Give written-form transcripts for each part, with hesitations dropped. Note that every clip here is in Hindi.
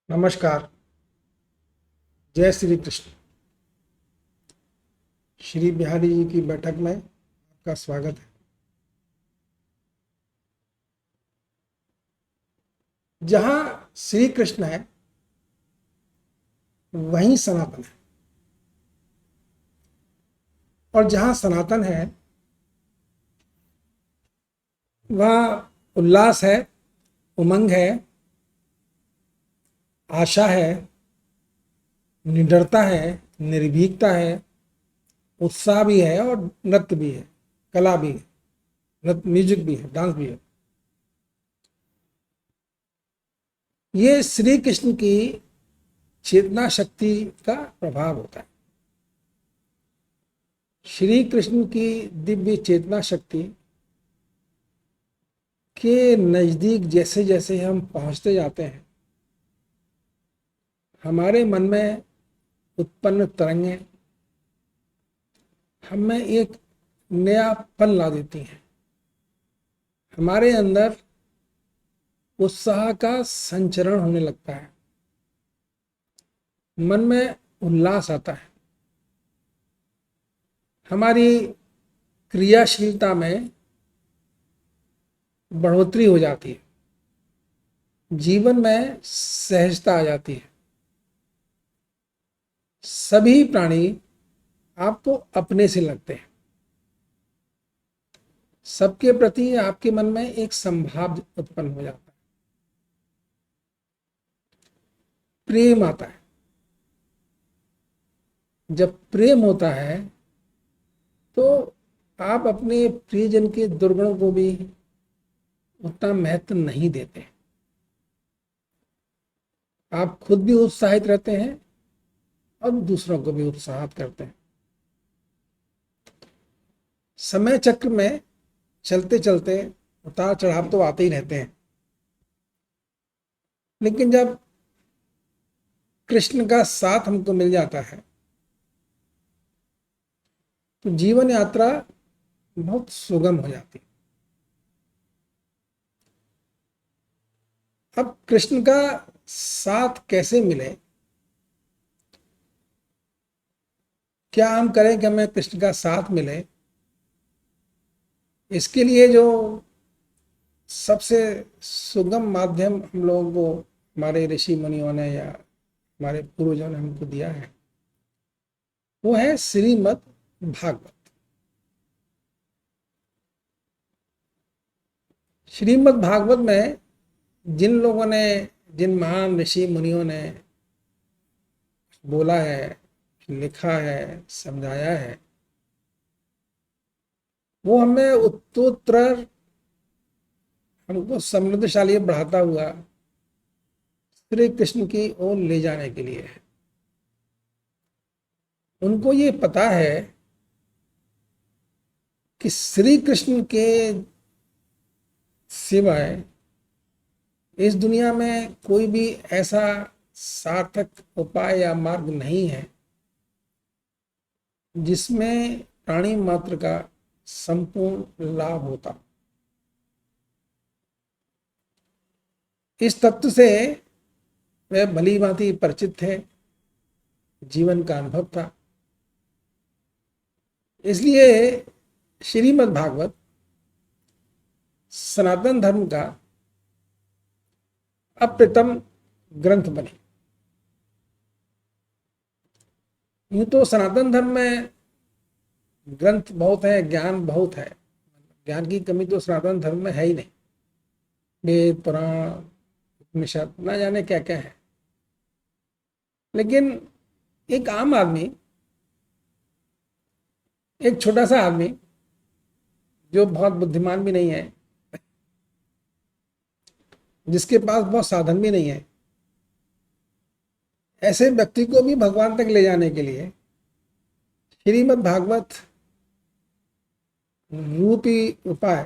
नमस्कार। जय श्री कृष्ण। श्री बिहारी जी की बैठक में आपका स्वागत है। जहाँ श्री कृष्ण है वहीं सनातन है, और जहाँ सनातन है वहाँ उल्लास है, उमंग है, आशा है, निडरता है, निर्भीकता है, उत्साह भी है और नृत्य भी है, कला भी है, नृत्य म्यूजिक भी है, डांस भी है। ये श्री कृष्ण की चेतना शक्ति का प्रभाव होता है। श्री कृष्ण की दिव्य चेतना शक्ति के नजदीक जैसे जैसे हम पहुंचते जाते हैं, हमारे मन में उत्पन्न तरंगें हमें एक नयापन ला देती हैं। हमारे अंदर उत्साह का संचरण होने लगता है, मन में उल्लास आता है, हमारी क्रियाशीलता में बढ़ोतरी हो जाती है, जीवन में सहजता आ जाती है। सभी प्राणी आपको अपने से लगते हैं, सबके प्रति आपके मन में एक संभाव उत्पन्न हो जाता है, प्रेम आता है। जब प्रेम होता है तो आप अपने प्रियजन के दुर्गुणों को भी उतना महत्व नहीं देते। आप खुद भी उत्साहित रहते हैं और दूसरों को भी उत्साहित करते हैं। समय चक्र में चलते चलते उतार चढ़ाव तो आते ही रहते हैं, लेकिन जब कृष्ण का साथ हमको मिल जाता है तो जीवन यात्रा बहुत सुगम हो जाती है। अब कृष्ण का साथ कैसे मिले, क्या हम करें कि हमें कृष्ण का साथ मिले? इसके लिए जो सबसे सुगम माध्यम हम लोगों को हमारे ऋषि मुनियों ने या हमारे पूर्वजों ने हमको दिया है, वो है श्रीमद् भागवत। श्रीमद् भागवत में जिन लोगों ने, जिन महान ऋषि मुनियों ने बोला है, लिखा है, समझाया है, वो हमें उत्तरोत्तर हमको समृद्धशाली बढ़ाता हुआ श्री कृष्ण की ओर ले जाने के लिए है। उनको ये पता है कि श्री कृष्ण के सिवाय इस दुनिया में कोई भी ऐसा सार्थक उपाय या मार्ग नहीं है जिसमें प्राणी मात्र का संपूर्ण लाभ होता। इस तत्व से वे भली भांति परिचित थे, जीवन का अनुभव था। इसलिए श्रीमद् भागवत सनातन धर्म का अप्रतिम ग्रंथ बने। यूं तो सनातन धर्म में ग्रंथ बहुत है, ज्ञान बहुत है, ज्ञान की कमी तो सनातन धर्म में है ही नहीं। वेद पुराण उपनिषद ना जाने क्या क्या है, लेकिन एक आम आदमी, एक छोटा सा आदमी जो बहुत बुद्धिमान भी नहीं है, जिसके पास बहुत साधन भी नहीं है, ऐसे व्यक्ति को भी भगवान तक ले जाने के लिए श्रीमद् भागवत रूपी उपाय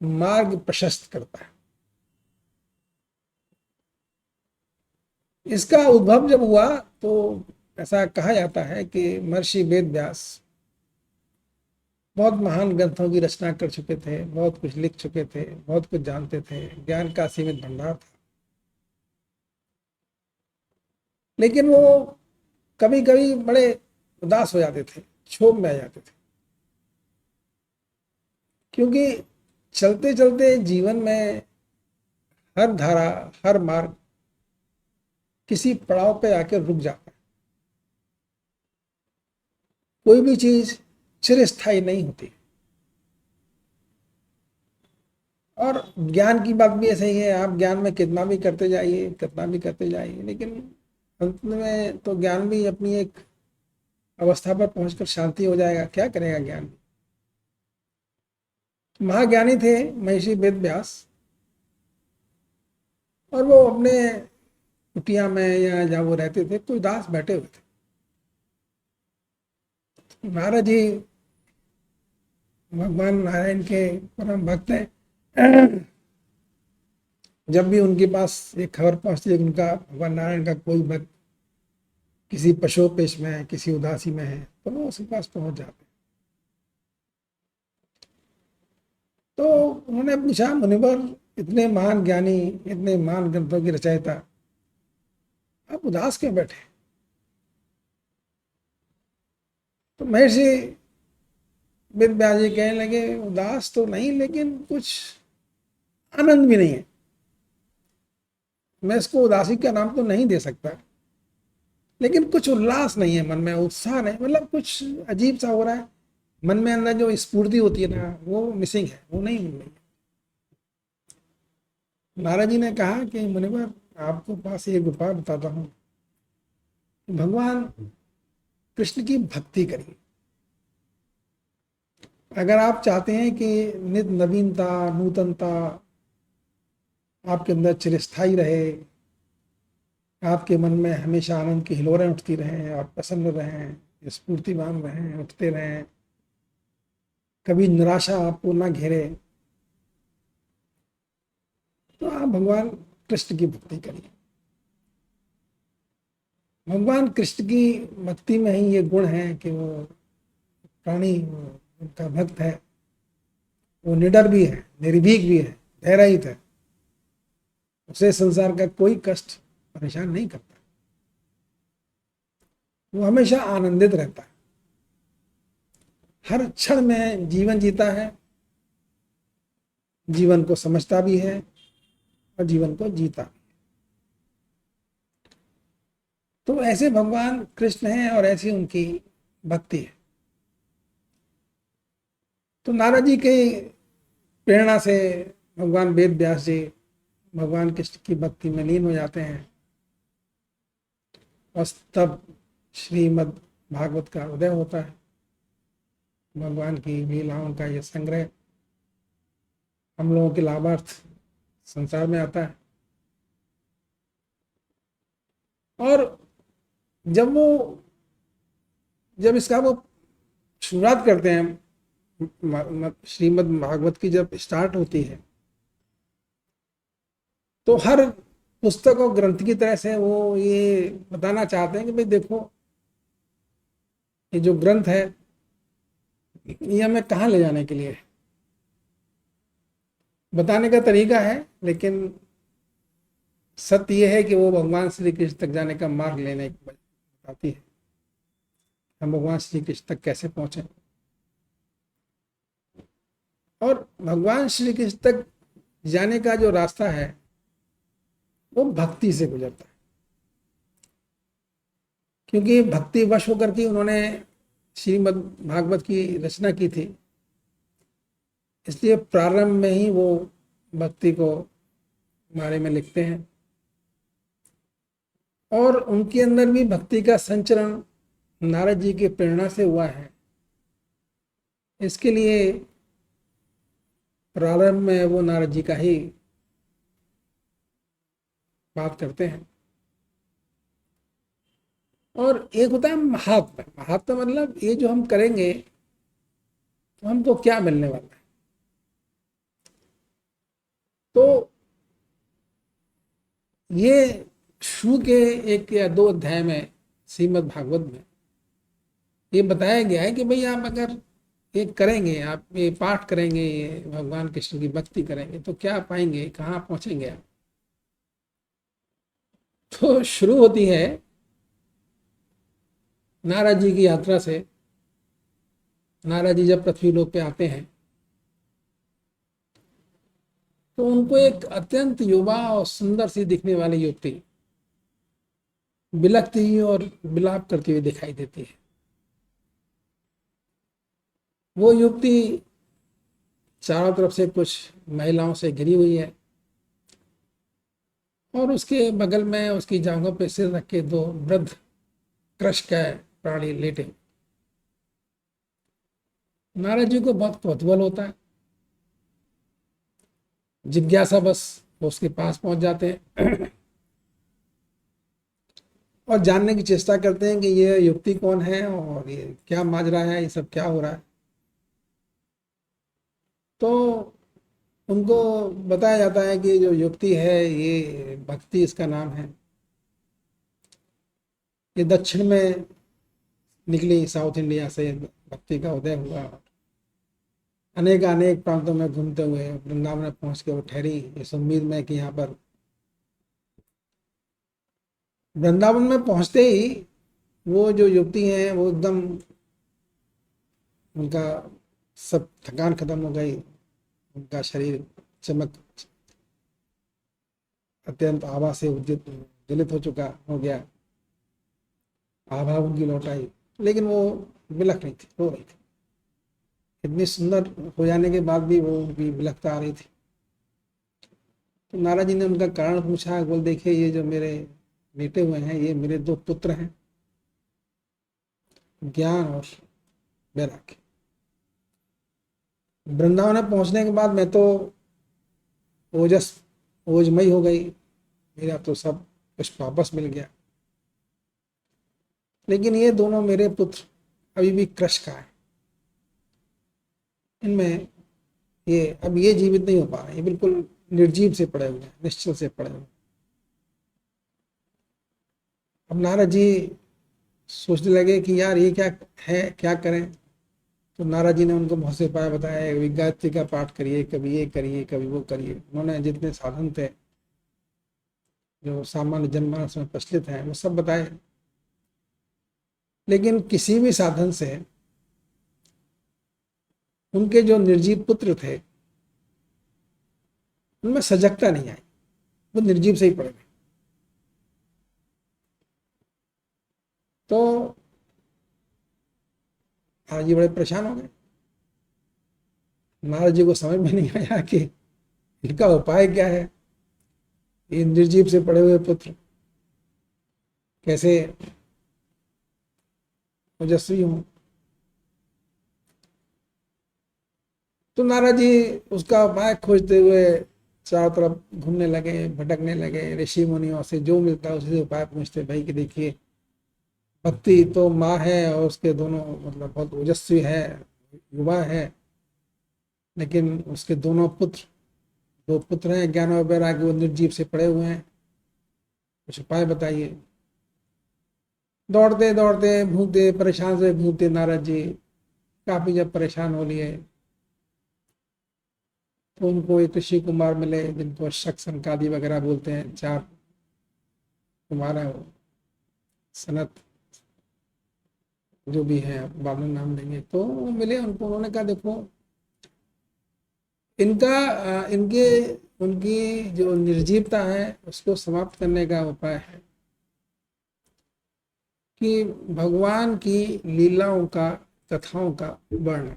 मार्ग प्रशस्त करता है। इसका उद्भव जब हुआ तो ऐसा कहा जाता है कि महर्षि वेद व्यास बहुत महान ग्रंथों की रचना कर चुके थे, बहुत कुछ लिख चुके थे, बहुत कुछ जानते थे, ज्ञान का सीमित भंडार था। लेकिन वो कभी कभी बड़े उदास हो जाते थे, क्षोभ में आ जाते थे, क्योंकि चलते चलते जीवन में हर धारा, हर मार्ग किसी पड़ाव पे आकर रुक जाता है। कोई भी चीज चिरस्थायी नहीं होती। और ज्ञान की बात भी ऐसे ही है, आप ज्ञान में कितना भी करते जाइए, कितना भी करते जाइए, लेकिन अंत में तो ज्ञान भी अपनी एक अवस्था पर पहुंचकर शांति हो जाएगा। क्या करेगा ज्ञान? महाज्ञानी थे महर्षि वेद व्यास, और वो अपने कुटिया में या जहाँ वो रहते थे कोई दास बैठे हुए थे। नारद जी भगवान नारायण के परम भक्त हैं। जब भी उनके पास एक खबर पहुंचती है कि उनका भगवान नारायण का कोई भक्त किसी पशोपेश में है, किसी उदासी में है, तो वो उसके पास पहुंच जाते। तो उन्होंने पूछा, मुनिवर इतने महान ज्ञानी, इतने महान ग्रंथों की रचयिता, आप उदास क्यों बैठे? तो महर्षि वेद व्यास जी कहने लगे, उदास तो नहीं, लेकिन कुछ आनंद भी नहीं है। मैं इसको उदासी का नाम तो नहीं दे सकता, लेकिन कुछ उल्लास नहीं है मन में, उत्साह नहीं, मतलब कुछ अजीब सा हो रहा है मन में। अंदर जो स्फूर्ति होती है ना, वो मिसिंग है, वो नहीं मिल रही है। नारद जी ने कहा कि मुनिवर, आपको पास एक उपाय बताता हूँ, भगवान कृष्ण की भक्ति करिए। अगर आप चाहते हैं कि नित नवीनता, नूतनता आपके अंदर चिरस्थायी रहे, आपके मन में हमेशा आनंद की हिलोरें उठती रहें, आप प्रसन्न रहें, स्फूर्तिवान रहें, उठते रहें, कभी निराशा आपको ना घेरे, तो आप भगवान कृष्ण की भक्ति करिए। भगवान कृष्ण की भक्ति में ही ये गुण है कि वो प्राणी उनका भक्त है, वो निडर भी है, निर्भीक भी है, धैर्यरहित है। उसे संसार का कोई कष्ट परेशान नहीं करता, वो हमेशा आनंदित रहता है, हर क्षण में जीवन जीता है, जीवन को समझता भी है और जीवन को जीता। तो ऐसे भगवान कृष्ण हैं और ऐसी उनकी भक्ति है। तो नारद जी के प्रेरणा से भगवान वेद व्यास जी भगवान कृष्ण की भक्ति में लीन हो जाते हैं, और तब श्रीमद् भागवत का उदय होता है। भगवान की लीलाओं का यह संग्रह हम लोगों के लाभार्थ संसार में आता है। और जब इसका वो शुरुआत करते हैं, श्रीमद् भागवत की जब स्टार्ट होती है, तो हर पुस्तक और ग्रंथ की तरह से वो ये बताना चाहते हैं कि भाई देखो, ये जो ग्रंथ है ये हमें कहाँ ले जाने के लिए है। बताने का तरीका है, लेकिन सत्य ये है कि वो भगवान श्री कृष्ण तक जाने का मार्ग लेने की बताती है, हम भगवान श्री कृष्ण तक कैसे पहुंचे। और भगवान श्री कृष्ण तक जाने का जो रास्ता है वो भक्ति से गुजरता है, क्योंकि भक्ति वश होकर के उन्होंने श्रीमद् भागवत की रचना की थी, इसलिए प्रारंभ में ही वो भक्ति को बारे में लिखते हैं। और उनके अंदर भी भक्ति का संचरण नारद जी की प्रेरणा से हुआ है, इसके लिए प्रारंभ में वो नारद जी का ही बात करते हैं। और एक होता है महात्मा। महात्मा मतलब ये जो हम करेंगे तो हमको क्या मिलने वाला है। तो ये शुरू के 1 या 2 अध्याय में श्रीमद् भागवत में ये बताया गया है कि भाई आप अगर ये करेंगे, आप ये पाठ करेंगे, ये भगवान कृष्ण की भक्ति करेंगे, तो क्या पाएंगे, कहाँ पहुंचेंगे आप। तो शुरू होती है नारद जी की यात्रा से, नारद जी जब पृथ्वी लोक पे आते हैं तो उनको एक अत्यंत युवा और सुंदर सी दिखने वाली युवती बिलखती हुई और विलाप करती हुई दिखाई देती है। वो युवती चारों तरफ से कुछ महिलाओं से घिरी हुई है और उसके बगल में उसकी जांघों पे सिर रख के दो वृद्ध कृष्णकाय प्राणी लेटे। नारद जी को बहुत कौतूहल होता है, जिज्ञासा बस वो उसके पास पहुंच जाते हैं और जानने की चेष्टा करते हैं कि ये युवती कौन है और ये क्या माजरा है, ये सब क्या हो रहा है। तो उनको बताया जाता है कि जो युवती है ये भक्ति इसका नाम है, ये दक्षिण में निकली, साउथ इंडिया से भक्ति का उदय हुआ, अनेक अनेक प्रांतों में घूमते हुए वृंदावन में पहुंच के वो ठहरी इस उम्मीद में कि यहाँ पर वृंदावन में पहुंचते ही वो जो युवती हैं वो एकदम, उनका सब थकान खत्म हो गई, उनका शरीर चमक अत्यंत आभा से उद्दलित हो गया, आभा उनकी लौट आई, लेकिन वो बिलख रही थी, रो रही थी। इतनी सुंदर हो जाने के बाद भी वो उनकी बिलखता आ रही थी। तो नारद जी ने उनका कारण पूछा, बोल देखिए ये जो मेरे लेटे हुए हैं ये मेरे दो पुत्र हैं, ज्ञान और वैराग्य। वृंदावन में पहुंचने के बाद मैं तो ओजस ओजमयी हो गई, मेरा तो सब कुछ वापस मिल गया, लेकिन ये दोनों मेरे पुत्र अभी भी कृष का है, इनमें ये अब ये जीवित नहीं हो पा रहे, ये बिल्कुल निर्जीव से पड़े हुए हैं, निश्चल से पड़े हुए हैं। अब नारद जी सोचने लगे कि यार ये क्या है, क्या करें। तो नारद जी ने उनको बहुत से उपाय बताए, कभी गायत्री का पाठ करिए, कभी ये करिए, कभी वो करिए। उन्होंने जितने साधन थे जो सामान्य जनमानस में प्रचलित हैं वो सब बताए, लेकिन किसी भी साधन से उनके जो निर्जीव पुत्र थे उनमें सजगता नहीं आई, वो निर्जीव से ही पड़ गए। तो नारद जी बड़े परेशान हो गए। नारद जी को समझ में नहीं आया कि इनका उपाय क्या है, ये निर्जीव से पड़े हुए पुत्र कैसे ओजस्वी हों। तो नारद जी उसका उपाय खोजते हुए चारों तरफ घूमने लगे, भटकने लगे, ऋषि मुनियों से जो मिलता उसी से उपाय पूछते, भाई कि देखिए भक्ति तो माँ है और उसके दोनों मतलब बहुत ओजस्वी है, युवा है, लेकिन उसके दोनों पुत्र, दो पुत्र हैं ज्ञान और वैराग्य, वो निर्जीव से पड़े हुए हैं, कुछ उपाय बताइए। दौड़ते दौड़ते भूखते परेशान से भूखते नारद जी काफी जब परेशान हो लिए तो उनको एक ऋषि कुमार मिले जिनको शक संकादी वगैरह बोलते हैं, चार कुमार है वो, सनत जो भी है बाद में नाम देंगे। तो वो मिले उनको, उन्होंने कहा देखो इनका इनके उनकी जो निर्जीवता है उसको समाप्त करने का उपाय है कि भगवान की लीलाओं का, कथाओं का वर्णन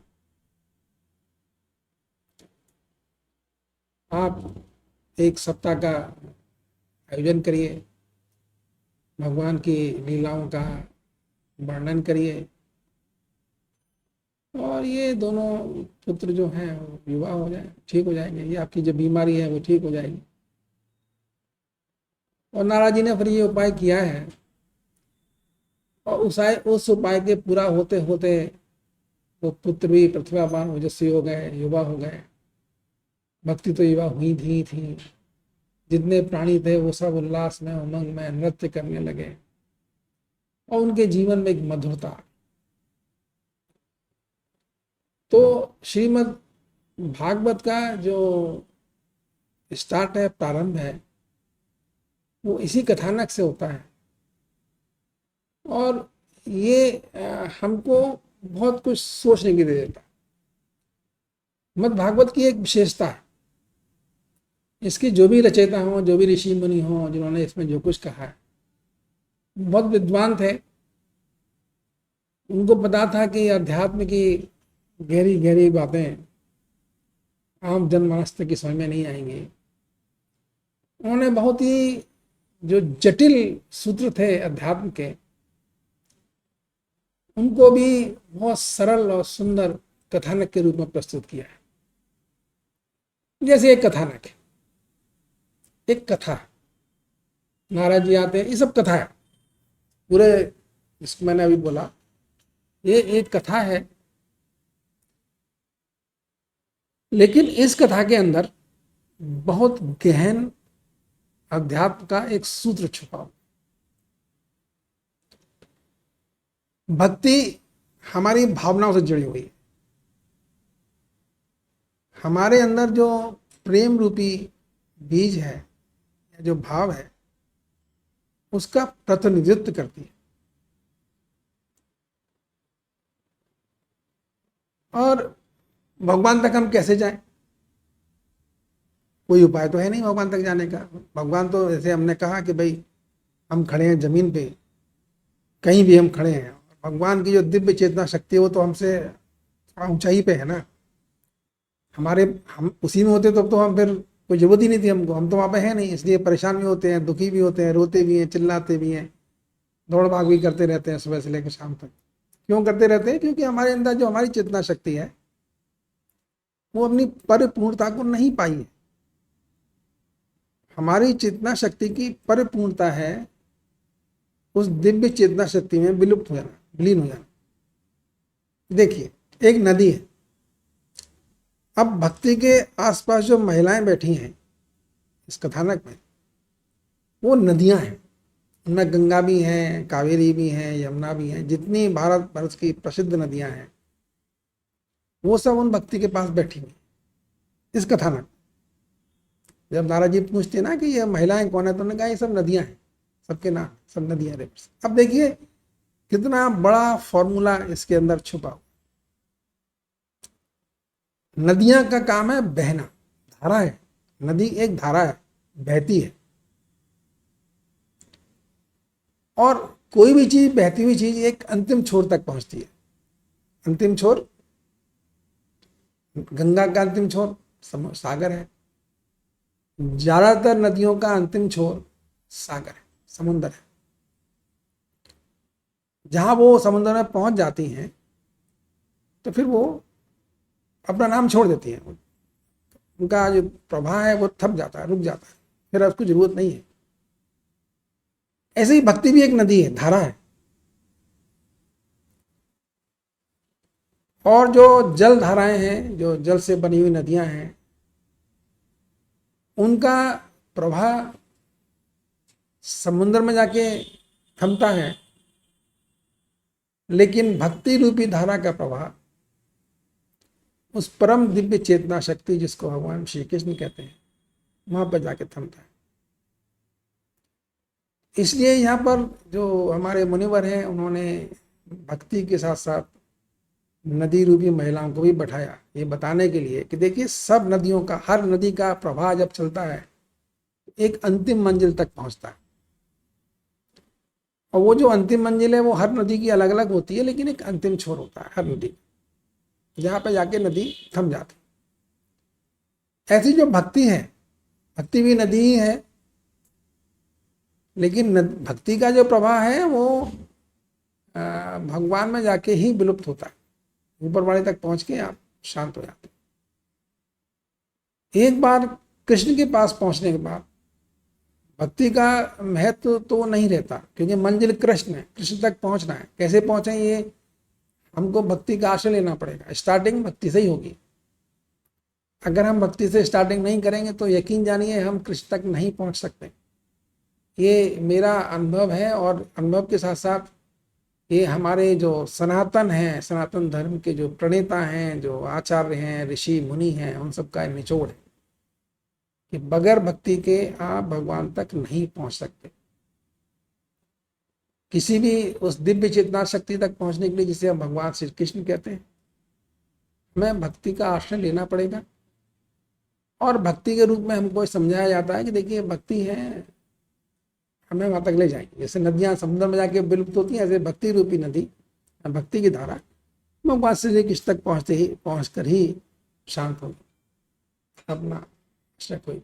आप एक सप्ताह का आयोजन करिए, भगवान की लीलाओं का वर्णन करिए और ये दोनों पुत्र जो हैं वो विवाह हो जाए, ठीक हो जाएंगे, ये आपकी जो बीमारी है वो ठीक हो जाएगी। और नारद जी ने फिर ये उपाय किया है और उस उपाय के पूरा होते होते वो पुत्र भी प्रतिभावान ओजस्वी हो गए, युवा हो गए। भक्ति तो युवा हुई थी, जितने प्राणी थे वो सब उल्लास में, उमंग में नृत्य करने लगे और उनके जीवन में एक मधुरता। तो श्रीमद् भागवत का जो स्टार्ट है, प्रारंभ है, वो इसी कथानक से होता है और ये हमको बहुत कुछ सोचने की दे देता है। श्रीमद् भागवत की एक विशेषता है, इसकी जो भी रचयिता हो, जो भी ऋषि मुनि हो, जिन्होंने इसमें जो कुछ कहा है, बहुत विद्वान थे। उनको पता था कि अध्यात्म की गहरी गहरी बातें आम जनमानस तक की समझ में नहीं आएंगी। उन्होंने बहुत ही जो जटिल सूत्र थे अध्यात्म के, उनको भी बहुत सरल और सुंदर कथानक के रूप में प्रस्तुत किया है। जैसे एक कथानक है, एक कथा, नारद जी आते हैं, ये सब कथा है पूरे, जिसको मैंने अभी बोला ये एक कथा है। लेकिन इस कथा के अंदर बहुत गहन अध्यात्म का एक सूत्र छुपा हुआ। भक्ति हमारी भावनाओं से जुड़ी हुई है। हमारे अंदर जो प्रेम रूपी बीज है, जो भाव है, उसका प्रतिनिधित्व करती है। और भगवान तक हम कैसे जाएं? कोई उपाय तो है नहीं भगवान तक जाने का। भगवान तो जैसे हमने कहा कि भाई हम खड़े हैं जमीन पे, कहीं भी हम खड़े हैं, भगवान की जो दिव्य चेतना शक्ति है वो तो हमसे थोड़ा ऊंचाई पे है ना। हमारे हम उसी में होते तो हम फिर कोई जरूरत ही नहीं थी हमको, हम तो वहाँ पे है नहीं, इसलिए परेशान भी होते हैं, दुखी भी होते हैं, रोते भी हैं, चिल्लाते भी हैं, दौड़ भाग भी करते रहते हैं सुबह से लेकर शाम तक। क्यों करते रहते हैं? क्योंकि हमारे अंदर जो हमारी चेतना शक्ति है वो अपनी परिपूर्णता को नहीं पाई है। हमारी चेतना शक्ति की परिपूर्णता है उस दिव्य चेतना शक्ति में विलुप्त हो जाना, विलीन हो जाना। देखिए, एक नदी है, अब भक्ति के आसपास जो महिलाएं बैठी हैं इस कथानक में, वो नदियां हैं। उनमें गंगा भी हैं, कावेरी भी हैं, यमुना भी हैं, जितनी भारत वर्ष की प्रसिद्ध नदियां हैं वो सब उन भक्ति के पास बैठी हुई इस कथानक। जब नारद जी पूछते ना कि ये महिलाएं कौन है, तो उन्होंने कहा ये सब नदियां हैं, सबके नाम, सब नदियां रेप्स। अब देखिए कितना बड़ा फॉर्मूला इसके अंदर छुपा हुआ। नदियां का काम है बहना, धारा है, नदी एक धारा है, बहती है। और कोई भी चीज, बहती हुई चीज एक अंतिम छोर तक पहुंचती है। अंतिम छोर गंगा का अंतिम छोर सागर है। ज्यादातर नदियों का अंतिम छोर सागर है, समुद्र है। जहां वो समुद्र में पहुंच जाती हैं तो फिर वो अपना नाम छोड़ देती हैं, उनका जो प्रवाह है वो थम जाता है, रुक जाता है, फिर उसको जरूरत नहीं है। ऐसे ही भक्ति भी एक नदी है, धारा है। और जो जल धाराएं हैं, जो जल से बनी हुई नदियां हैं, उनका प्रवाह समुद्र में जाके थमता है, लेकिन भक्ति रूपी धारा का प्रवाह उस परम दिव्य चेतना शक्ति जिसको भगवान श्री कृष्ण कहते हैं, वहां पर जाके थमता है। इसलिए यहाँ पर जो हमारे मुनिवर हैं, उन्होंने भक्ति के साथ साथ नदी रूपी महिलाओं को भी बैठाया, ये बताने के लिए कि देखिए सब नदियों का, हर नदी का प्रवाह जब चलता है एक अंतिम मंजिल तक पहुंचता है। और वो जो अंतिम मंजिल है वो हर नदी की अलग अलग होती है, लेकिन एक अंतिम छोर होता है हर नदी, जहां पे जाके नदी थम जाती। ऐसी जो भक्ति है, भक्ति भी नदी ही है, लेकिन भक्ति का जो प्रवाह है वो भगवान में जाके ही विलुप्त होता है, ऊपर वाले तक पहुंच के आप शांत हो जाते। एक बार कृष्ण के पास पहुंचने के बाद भक्ति का महत्व तो नहीं रहता, क्योंकि मंजिल कृष्ण है, कृष्ण तक पहुंचना है। कैसे पहुंचे ये हमको भक्ति का आश्रय लेना पड़ेगा। स्टार्टिंग भक्ति से ही होगी। अगर हम भक्ति से स्टार्टिंग नहीं करेंगे तो यकीन जानिए हम कृष्ण तक नहीं पहुंच सकते। ये मेरा अनुभव है, और अनुभव के साथ साथ ये हमारे जो सनातन हैं, सनातन धर्म के जो प्रणेता हैं, जो आचार्य हैं, ऋषि मुनि हैं, उन सबका निचोड़ है कि बगैर भक्ति के आप भगवान तक नहीं पहुंच सकते। किसी भी उस दिव्य चेतना शक्ति तक पहुंचने के लिए, जिसे हम भगवान श्री कृष्ण कहते हैं, हमें भक्ति का आश्रय लेना पड़ेगा। और भक्ति के रूप में हमको समझाया जाता है कि देखिए भक्ति है, हमें वहां तक ले जाएंगे। जैसे नदियां समुद्र में जाके विलुप्त होती हैं, ऐसे भक्ति रूपी नदी, भक्ति की धारा भगवान श्री कृष्ण तक पहुंच कर ही शांत होगी, अपना आश्रय कोई।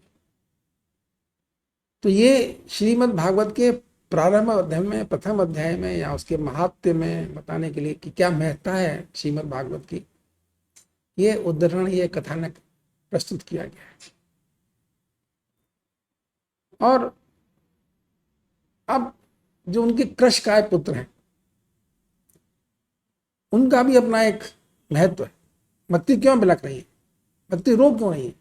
तो ये श्रीमद् भागवत के प्रारंभ अध्याय में, प्रथम अध्याय में, या उसके महात्म्य में बताने के लिए कि क्या महत्ता है श्रीमद् भागवत की, ये उदाहरण, ये कथानक प्रस्तुत किया गया है। और अब जो उनके कृशकाय पुत्र हैं, उनका भी अपना एक महत्व है। भक्ति क्यों बिलक रही है, भक्ति रो क्यों रही है?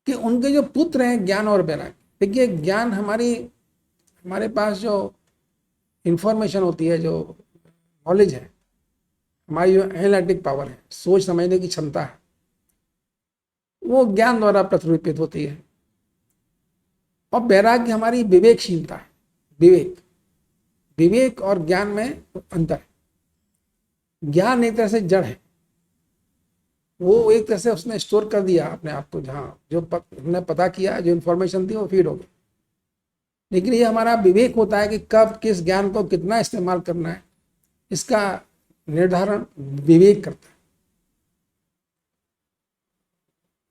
कि उनके जो पुत्र हैं ज्ञान और वैराग्य। देखिए ज्ञान हमारे पास जो इंफॉर्मेशन होती है, जो नॉलेज है, हमारी जो एनालिटिक पावर है, सोच समझने की क्षमता है, वो ज्ञान द्वारा प्रतिरूपित होती है। और वैराग्य हमारी विवेकशीलता है। विवेक और ज्ञान में अंतर है। ज्ञान एक तरह से जड़ है, वो एक तरह से उसने स्टोर कर दिया अपने आप को, जहाँ जो हमने पता किया, जो इंफॉर्मेशन थी वो फीड हो गई। लेकिन ये हमारा विवेक होता है कि कब किस ज्ञान को कितना इस्तेमाल करना है, इसका निर्धारण विवेक करता है।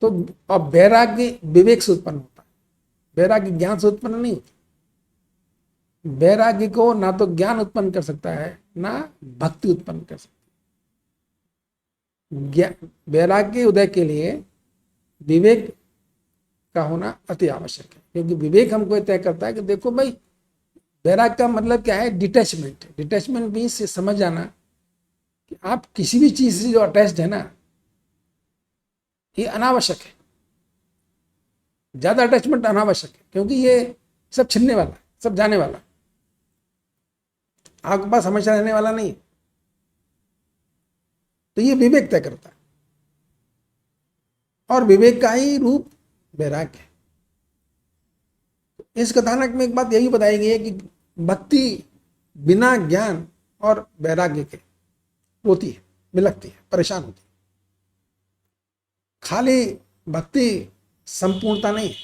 तो अब वैराग्य विवेक से उत्पन्न होता है, वैराग्य ज्ञान से उत्पन्न नहीं होता। वैराग्य को ना तो ज्ञान उत्पन्न कर सकता है, ना भक्ति उत्पन्न कर सकता है। वैराग्य उदय के लिए विवेक का होना अति आवश्यक है, क्योंकि विवेक हमको तय करता है कि देखो भाई, वैराग्य का मतलब क्या है? डिटैचमेंट। डिटैचमेंट मीन्स समझ जाना कि आप किसी भी चीज से जो अटैच्ड है ना, ये अनावश्यक है। ज्यादा अटैचमेंट अनावश्यक है, क्योंकि ये सब छिनने वाला है, सब जाने वाला, आपके पास हमेशा रहने वाला नहीं। तो ये विवेक तय करता है, और विवेक का ही रूप वैराग्य है। इस कथानक में एक बात यही बताई गई है कि भक्ति बिना ज्ञान और वैराग्य के रोती है, बिलखती है, परेशान होती है। खाली भक्ति संपूर्णता नहीं है,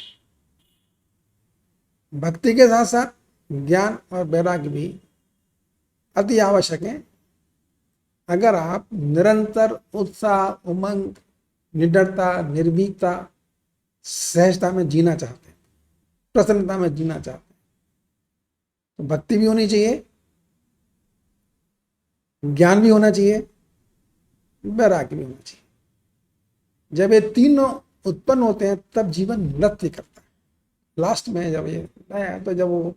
भक्ति के साथ साथ ज्ञान और वैराग्य भी अति आवश्यक है। अगर आप निरंतर उत्साह, उमंग, निडरता, निर्भीकता, सहजता में जीना चाहते हैं, प्रसन्नता में जीना चाहते हैं, तो भक्ति भी होनी चाहिए, ज्ञान भी होना चाहिए, वैराग्य भी होना चाहिए। जब ये तीनों उत्पन्न होते हैं तब जीवन नृत्य करता है। लास्ट में जब ये आया, तो जब वो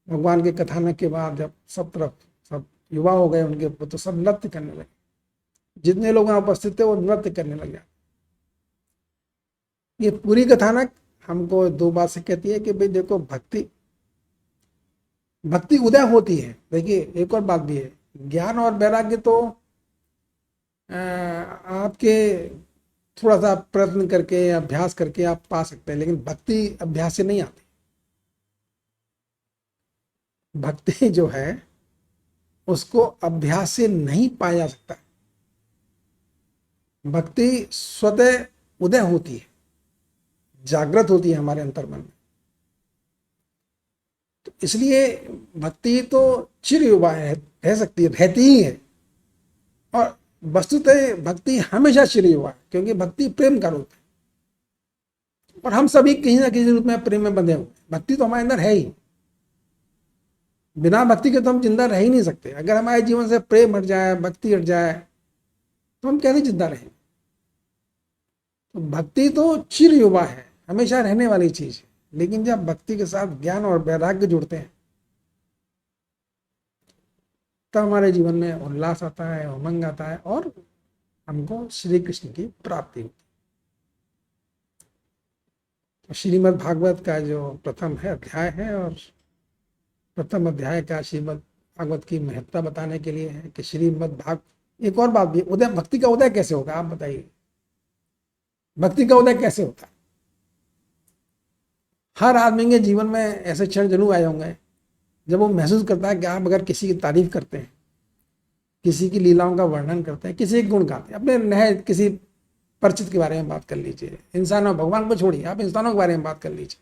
भगवान के कथानक के बाद जब सब तरफ सब युवा हो गए उनके, तो सब नृत्य करने लगे। जितने लोग वहां उपस्थित थे वो नृत्य करने लगे। ये पूरी कथानक हमको दो बात से कहती है कि भाई देखो, भक्ति उदय होती है। देखिए एक और बात भी है, ज्ञान और वैराग्य तो आपके थोड़ा सा प्रयत्न करके, अभ्यास करके आप पा सकते हैं, लेकिन भक्ति अभ्यास से नहीं आती। भक्ति जो है उसको अभ्यास से नहीं पाया जा सकता। भक्ति स्वतः उदय होती है, जागृत होती है हमारे अंतर्मन में। तो इसलिए भक्ति तो चिर युवा है, रह सकती है, रहती ही है। और वस्तुतः भक्ति हमेशा चिर युवा है, क्योंकि भक्ति प्रेम का रूप है, और हम सभी कहीं ना किसी रूप में प्रेम में बंधे हुए। भक्ति तो हमारे अंदर है ही, बिना भक्ति के तो हम जिंदा रह ही नहीं सकते। अगर हमारे जीवन से प्रेम हट जाए, भक्ति हट जाए, तो हम कैसे जिंदा रहेंगे? तो भक्ति तो चिर युवा है, हमेशा रहने वाली चीज है। लेकिन जब भक्ति के साथ ज्ञान और वैराग्य जुड़ते हैं, तब हमारे जीवन में उल्लास आता है, उमंग आता है, और हमको श्री कृष्ण की प्राप्ति होती है। तो श्रीमद् भागवत का जो प्रथम है अध्याय है, और प्रथम अध्याय का श्रीमद् भागवत की महत्ता बताने के लिए है कि श्रीमद् भाग। एक और बात भी, उदय, भक्ति का उदय कैसे होगा आप बताइए? भक्ति का उदय कैसे होता है? हर आदमी के जीवन में ऐसे क्षण जरूर आए होंगे जब वो महसूस करता है कि आप अगर किसी की तारीफ करते हैं, किसी की लीलाओं का वर्णन करते हैं, किसी के गुण गाते हैं, अपने नए किसी परिचित के बारे में बात कर लीजिए, इंसानों, भगवान को छोड़िए, आप इंसानों के बारे में बात कर लीजिए।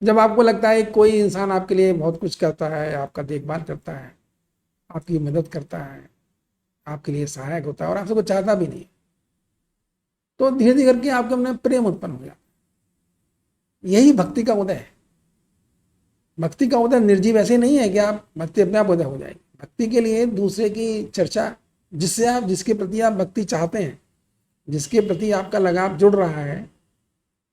जब आपको लगता है कोई इंसान आपके लिए बहुत कुछ करता है, आपका देखभाल करता है, आपकी मदद करता है, आपके लिए सहायक होता है और आपसे कुछ चाहता भी नहीं, तो धीरे धीरे करके आपके अंदर प्रेम उत्पन्न हो जाता है। यही भक्ति का उदय है। भक्ति का उदय निर्जीव ऐसे नहीं है कि आप भक्ति अपने आप उदय हो जाएगी। भक्ति के लिए दूसरे की चर्चा, जिससे आप, जिसके प्रति आप भक्ति चाहते हैं, जिसके प्रति आपका लगाव जुड़ रहा है,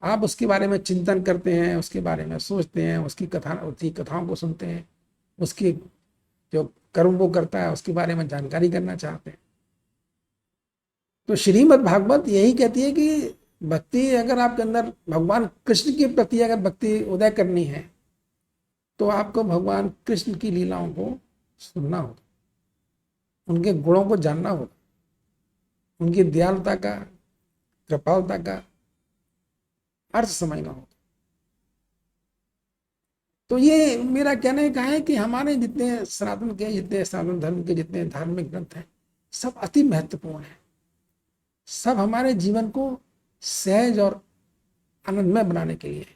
आप उसके बारे में चिंतन करते हैं, उसके बारे में सोचते हैं, उसकी कथाओं को सुनते हैं, उसकी जो कर्म वो करता है उसके बारे में जानकारी करना चाहते हैं। तो श्रीमद् भागवत यही कहती है कि भक्ति, अगर आपके अंदर भगवान कृष्ण के प्रति अगर भक्ति उदय करनी है तो आपको भगवान कृष्ण की लीलाओं को सुनना होगा, उनके गुणों को जानना होगा, उनकी दयालुता का, कृपालुता का अर्थ समझना होगा। तो ये मेरा कहने का है कि हमारे जितने सनातन धर्म के जितने धार्मिक ग्रंथ हैं, सब अति महत्वपूर्ण है। सब हमारे जीवन को सहज और आनंदमय बनाने के लिए।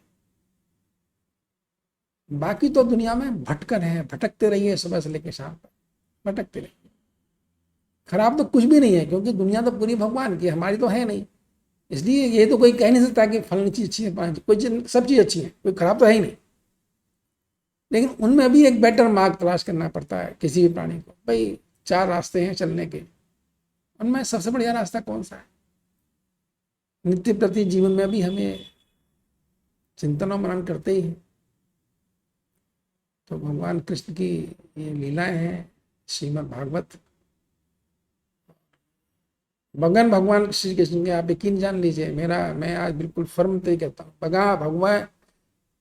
बाकी तो दुनिया में भटकन है, भटकते रहिए सुबह से लेकर शाम तक, भटकते रहिए। खराब तो कुछ भी नहीं है, क्योंकि दुनिया तो पूरी भगवान की, हमारी तो है नहीं। इसलिए ये तो कोई कह नहीं सकता कि फलानी चीज अच्छी है, कोई सब चीज अच्छी है, कोई खराब तो है ही नहीं। लेकिन उनमें भी एक बेटर मार्ग तलाश करना पड़ता है किसी भी प्राणी को। भाई 4 रास्ते हैं चलने के, उनमें सबसे बढ़िया रास्ता कौन सा है? नित्य प्रति जीवन में भी हमें चिंतन और मनन करते ही हैं। तो भगवान कृष्ण की ये लीलाएं हैं, श्रीमद् भागवत। भगवान श्री कृष्ण के आप यकीन जान लीजिए, मैं आज बिल्कुल फर्म तय करता हूँ,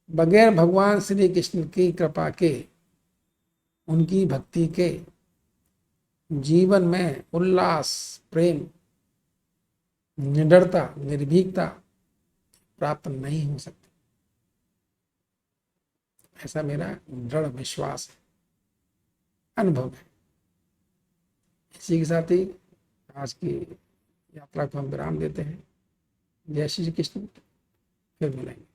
बगैर भगवान श्री कृष्ण की कृपा के, उनकी भक्ति के, जीवन में उल्लास, प्रेम, निडरता, निर्भीकता प्राप्त नहीं हो सकती। ऐसा मेरा दृढ़ विश्वास है, अनुभव है। इसी के साथ ही आज की यात्रा को हम विराम देते हैं। जय श्री कृष्ण, फिर मिलेंगे।